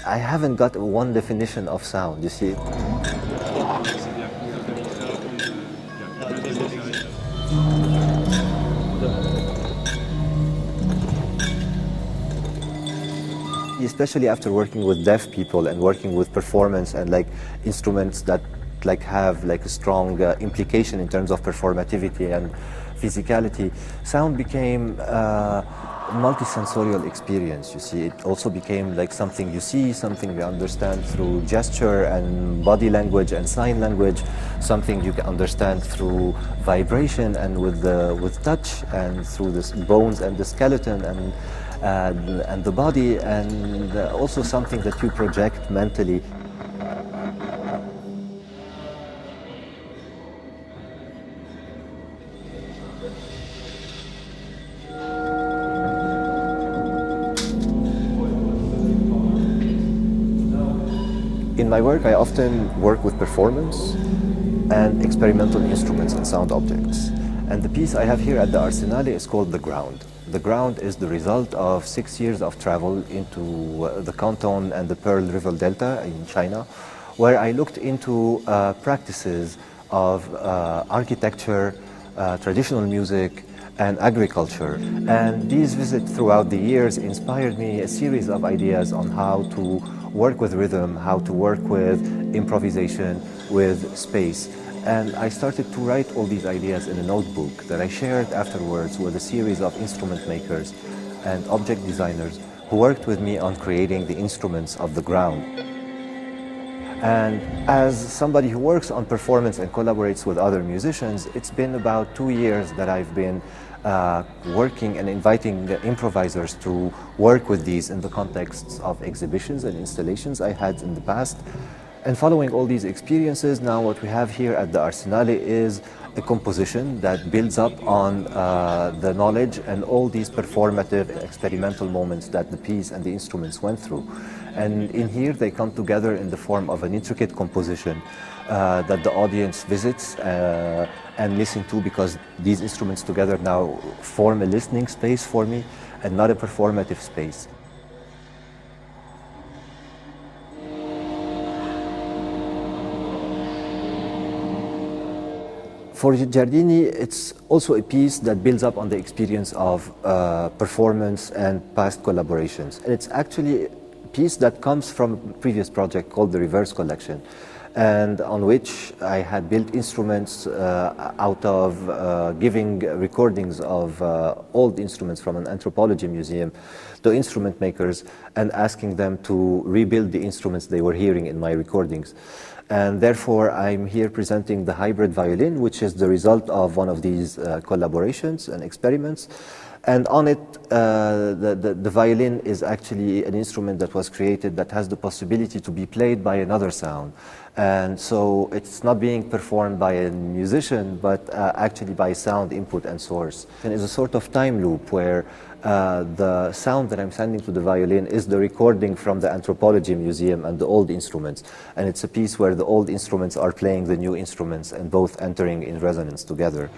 I haven't got one definition of sound, you see. Especially after working with deaf people and working with performance and like instruments that like have like a strong implication in terms of performativity and physicality, sound became a multisensorial experience, you see. It also became like something you see, something you understand through gesture and body language and sign language, something you can understand through vibration and with touch and through the bones and the skeleton and the body, and also something that you project mentally. In my work, I often work with performance and experimental instruments and sound objects. And the piece I have here at the Arsenale is called The Ground. The Ground is the result of 6 years of travel into the Canton and the Pearl River Delta in China, where I looked into practices of architecture, traditional music, and agriculture. And these visits throughout the years inspired me a series of ideas on how to work with rhythm, how to work with improvisation, with space. And I started to write all these ideas in a notebook that I shared afterwards with a series of instrument makers and object designers who worked with me on creating the instruments of the ground. And as somebody who works on performance and collaborates with other musicians, it's been about 2 years that I've been working and inviting the improvisers to work with these in the contexts of exhibitions and installations I had in the past. And following all these experiences, now what we have here at the Arsenale is a composition that builds up on the knowledge and all these performative experimental moments that the piece and the instruments went through. And in here they come together in the form of an intricate composition that the audience visits and listen to, because these instruments together now form a listening space for me and not a performative space. For Giardini, it's also a piece that builds up on the experience of performance and past collaborations. And it's actually a piece that comes from a previous project called the Reverse Collection, and on which I had built instruments out of giving recordings of old instruments from an anthropology museum to instrument makers and asking them to rebuild the instruments they were hearing in my recordings. And therefore, I'm here presenting the hybrid violin, which is the result of one of these collaborations and experiments. And on it, the violin is actually an instrument that was created that has the possibility to be played by another sound. And so it's not being performed by a musician, but actually by sound input and source. And it's a sort of time loop where the sound that I'm sending to the violin is the recording from the anthropology museum and the old instruments. And it's a piece where the old instruments are playing the new instruments and both entering in resonance together.